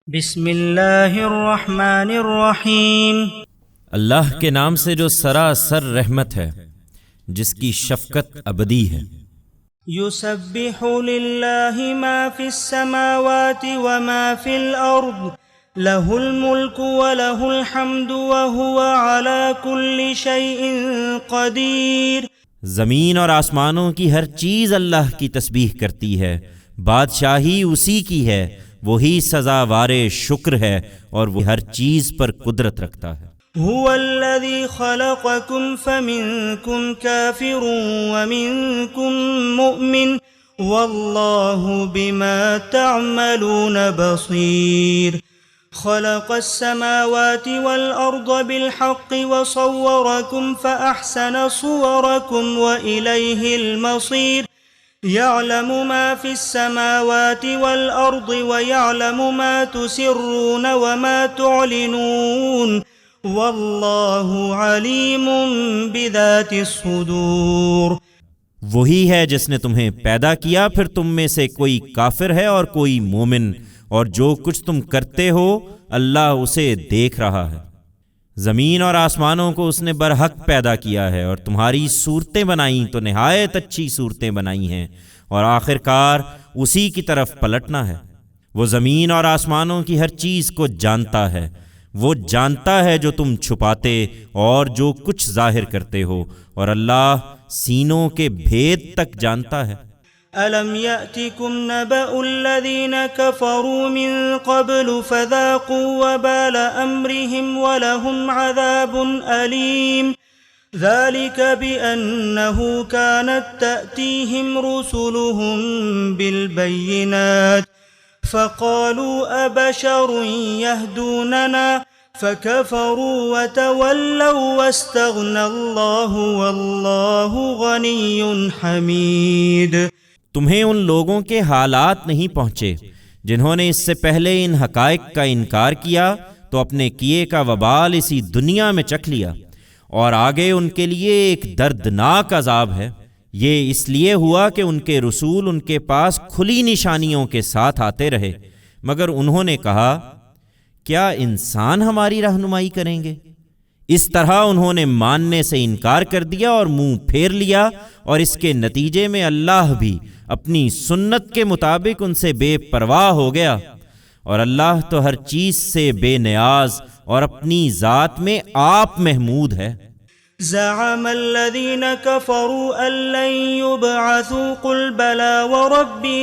بسم اللہ الرحمن الرحیم۔ اللہ کے نام سے جو سراسر رحمت ہے، جس کی شفقت ابدی ہے۔ یسبح للہ ما فی السماوات وما فی الارض لہ الملک ولہ الحمد وہو علی کل شیء قدیر۔ زمین اور آسمانوں کی ہر چیز اللہ کی تسبیح کرتی ہے، بادشاہی اسی کی ہے، وہی سزاوار شکر ہے اور وہ ہر چیز پر قدرت رکھتا ہے۔ هو الذي خلقكم فمنكم كافر ومنكم مؤمن والله بما تعملون بصير۔ خلق السماوات والأرض بالحق وصوركم فأحسن صوركم وإليه المصير۔ يعلم ما في السماوات والأرض ويعلم ما تسرون وما تعلنون واللہ علیم بذات الصدور۔ وہی ہے جس نے تمہیں پیدا کیا، پھر تم میں سے کوئی کافر ہے اور کوئی مومن، اور جو کچھ تم کرتے ہو اللہ اسے دیکھ رہا ہے۔ زمین اور آسمانوں کو اس نے برحق پیدا کیا ہے، اور تمہاری صورتیں بنائیں تو نہایت اچھی صورتیں بنائی ہیں، اور آخرکار اسی کی طرف پلٹنا ہے۔ وہ زمین اور آسمانوں کی ہر چیز کو جانتا ہے، وہ جانتا ہے جو تم چھپاتے اور جو کچھ ظاہر کرتے ہو، اور اللہ سینوں کے بھید تک جانتا ہے۔ أَلَمْ يَأْتِكُمْ نَبَأُ الَّذِينَ كَفَرُوا مِن قَبْلُ فَذَاقُوا وَبَالَ أَمْرِهِمْ وَلَهُمْ عَذَابٌ أَلِيمٌ ذَلِكَ بِأَنَّهُ كَانَتْ تَأْتِيهِمْ رُسُلُهُم بِالْبَيِّنَاتِ فَقَالُوا أَبَشَرٌ يَهْدُونَنَا فَكَفَرُوا وَتَوَلَّوْا وَاسْتَغْنَى اللَّهُ وَاللَّهُ غَنِيٌّ حَمِيدٌ۔ تمہیں ان لوگوں کے حالات نہیں پہنچے جنہوں نے اس سے پہلے ان حقائق کا انکار کیا، تو اپنے کیے کا وبال اسی دنیا میں چکھ لیا، اور آگے ان کے لیے ایک دردناک عذاب ہے۔ یہ اس لیے ہوا کہ ان کے رسول ان کے پاس کھلی نشانیوں کے ساتھ آتے رہے، مگر انہوں نے کہا کیا انسان ہماری رہنمائی کریں گے؟ اس طرح انہوں نے ماننے سے انکار کر دیا اور منہ پھیر لیا، اور اس کے نتیجے میں اللہ بھی اپنی سنت کے مطابق ان سے بے پرواہ ہو گیا، اور اللہ تو ہر چیز سے بے نیاز اور اپنی ذات میں آپ محمود ہے۔ زعم الذين كفروا أن لن يبعثوا قل بلى وربي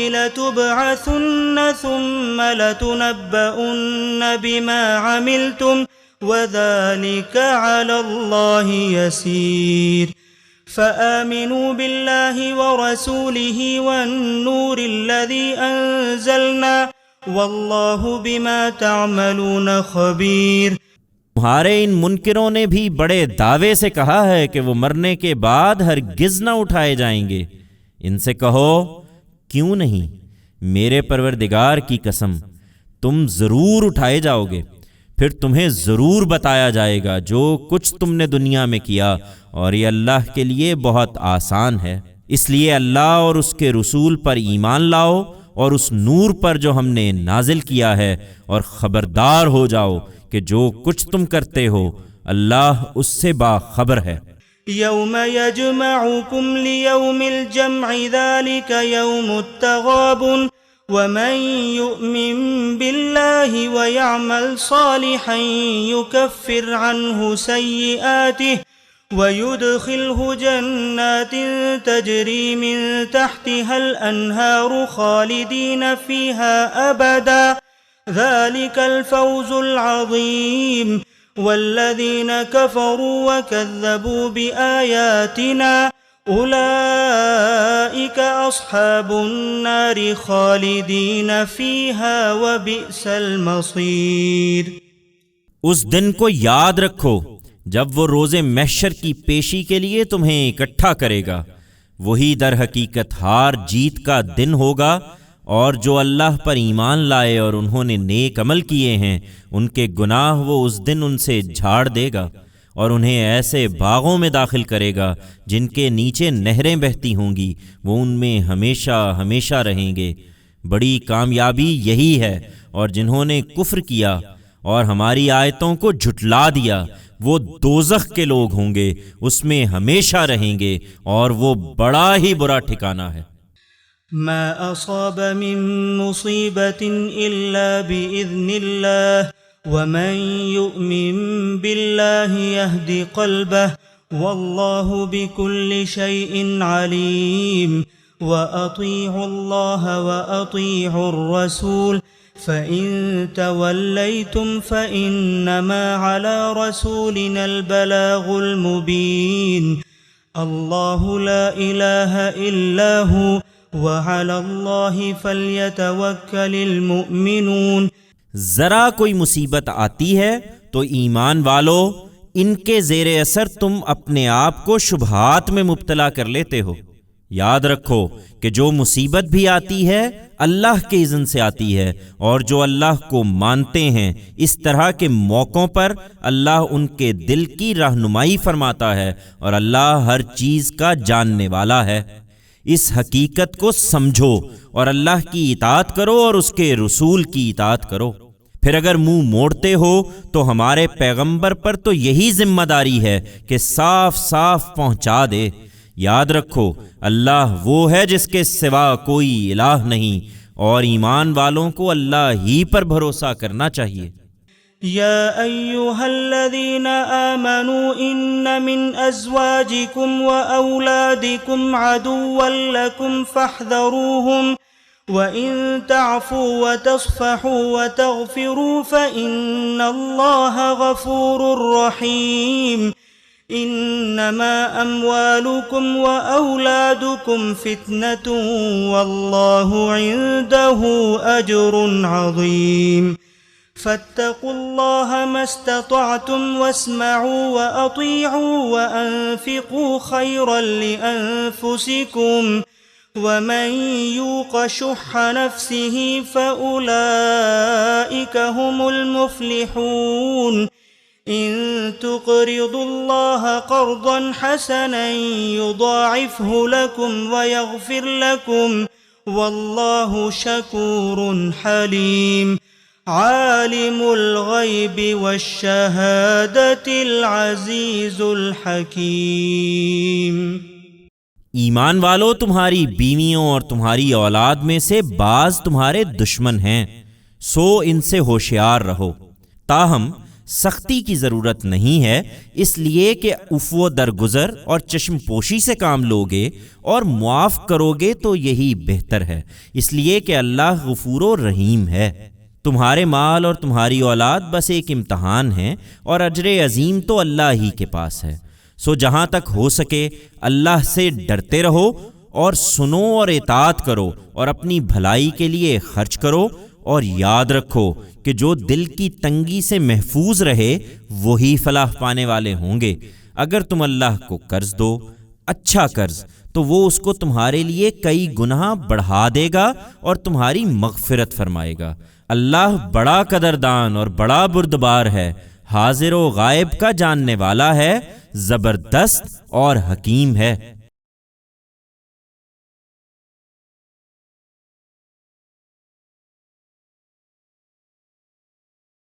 لتبعثن ثم لتنبؤن بما عملتم وذلك على الله يسير۔ فآمنوا بالله ورسوله والنور الذي أنزلنا واللہ بما تعملون خبیر۔ تمہارے ان منکروں نے بھی بڑے دعوے سے کہا ہے کہ وہ مرنے کے بعد ہرگز نہ اٹھائے جائیں گے۔ ان سے کہو کیوں نہیں، میرے پروردگار کی قسم تم ضرور اٹھائے جاؤ گے، پھر تمہیں ضرور بتایا جائے گا جو کچھ تم نے دنیا میں کیا، اور یہ اللہ کے لیے بہت آسان ہے۔ اس لیے اللہ اور اس کے رسول پر ایمان لاؤ، اور اس نور پر جو ہم نے نازل کیا ہے، اور خبردار ہو جاؤ کہ جو کچھ تم کرتے ہو اللہ اس سے باخبر ہے۔ یوم یجمعکم لیوم الجمع ذلک یوم التغابن ومن یؤمن باللہ ویعمل صالحا یکفر عنہ سیئاتہ وَيُدْخِلْهُ جَنَّاتٍ تَجْرِي مِن تَحْتِهَا الْأَنْهَارُ خَالِدِينَ فِيهَا أَبَدًا ذَلِكَ الْفَوْزُ الْعَظِيمُ۔ وَالَّذِينَ كَفَرُوا وَكَذَّبُوا بِآيَاتِنَا أُولَئِكَ أَصْحَابُ النَّارِ خَالِدِينَ فِيهَا وَبِئْسَ الْمَصِيرُ۔ اس دن کو یاد رکھو جب وہ روز محشر کی پیشی کے لیے تمہیں اکٹھا کرے گا، وہی در حقیقت ہار جیت کا دن ہوگا، اور جو اللہ پر ایمان لائے اور انہوں نے نیک عمل کیے ہیں ان کے گناہ وہ اس دن ان سے جھاڑ دے گا، اور انہیں ایسے باغوں میں داخل کرے گا جن کے نیچے نہریں بہتی ہوں گی، وہ ان میں ہمیشہ ہمیشہ رہیں گے۔ بڑی کامیابی یہی ہے، اور جنہوں نے کفر کیا اور ہماری آیتوں کو جھٹلا دیا وہ دوزخ کے لوگ ہوں گے، اس میں ہمیشہ رہیں گے، اور وہ بڑا ہی برا ٹھکانہ ہے۔ ما أصاب من مصيبة إلا بإذن الله ومن يؤمن بالله يهد قلبه والله بكل شيء عليم وأطيعوا الله وأطيعوا الرسول فإن توليتم فإنما على رسولنا البلاغ المبين الله لا إله إلا هو وعلى الله فليتوكل المؤمنون۔ ذرا کوئی مصیبت آتی ہے تو ایمان والو ان کے زیر اثر تم اپنے آپ کو شبہات میں مبتلا کر لیتے ہو۔ یاد رکھو کہ جو مصیبت بھی آتی ہے اللہ کے اذن سے آتی ہے، اور جو اللہ کو مانتے ہیں اس طرح کے موقعوں پر اللہ ان کے دل کی رہنمائی فرماتا ہے، اور اللہ ہر چیز کا جاننے والا ہے۔ اس حقیقت کو سمجھو اور اللہ کی اطاعت کرو اور اس کے رسول کی اطاعت کرو۔ پھر اگر منہ موڑتے ہو تو ہمارے پیغمبر پر تو یہی ذمہ داری ہے کہ صاف صاف پہنچا دے۔ یاد رکھو اللہ وہ ہے جس کے سوا کوئی الہ نہیں، اور ایمان والوں کو اللہ ہی پر بھروسہ کرنا چاہیے۔ يا أيها الذين آمنوا إن من أزواجكم وأولادكم عدوا لكم فاحذروهم وإن تعفوا وتصفحوا وتغفروا فإن الله غفور رحيم إنما أموالكم وأولادكم فتنة والله عنده أجر عظيم فاتقوا الله ما استطعتم واسمعوا وأطيعوا وأنفقوا خيرا لأنفسكم ومن يوق شح نفسه فأولئك هم المفلحون إن تقرضوا الله قرضا حسنا يضاعفه لكم ويغفر لكم والله شكور حليم عالم الغیب والشہادۃ العزیز الحکیم۔ ایمان والو تمہاری بیویوں اور تمہاری اولاد میں سے بعض تمہارے دشمن ہیں، سو ان سے ہوشیار رہو۔ تاہم سختی کی ضرورت نہیں ہے، اس لیے کہ عفو و درگزر اور چشم پوشی سے کام لوگے اور معاف کرو گے تو یہی بہتر ہے، اس لیے کہ اللہ غفور و رحیم ہے۔ تمہارے مال اور تمہاری اولاد بس ایک امتحان ہے، اور اجر عظیم تو اللہ ہی کے پاس ہے۔ سو جہاں تک ہو سکے اللہ سے ڈرتے رہو اور سنو اور اطاعت کرو اور اپنی بھلائی کے لیے خرچ کرو، اور یاد رکھو کہ جو دل کی تنگی سے محفوظ رہے وہی فلاح پانے والے ہوں گے۔ اگر تم اللہ کو قرض دو، اچھا قرض، تو وہ اس کو تمہارے لیے کئی گناہ بڑھا دے گا اور تمہاری مغفرت فرمائے گا۔ اللہ بڑا قدردان اور بڑا بردبار ہے، حاضر و غائب کا جاننے والا ہے، زبردست اور حکیم ہے۔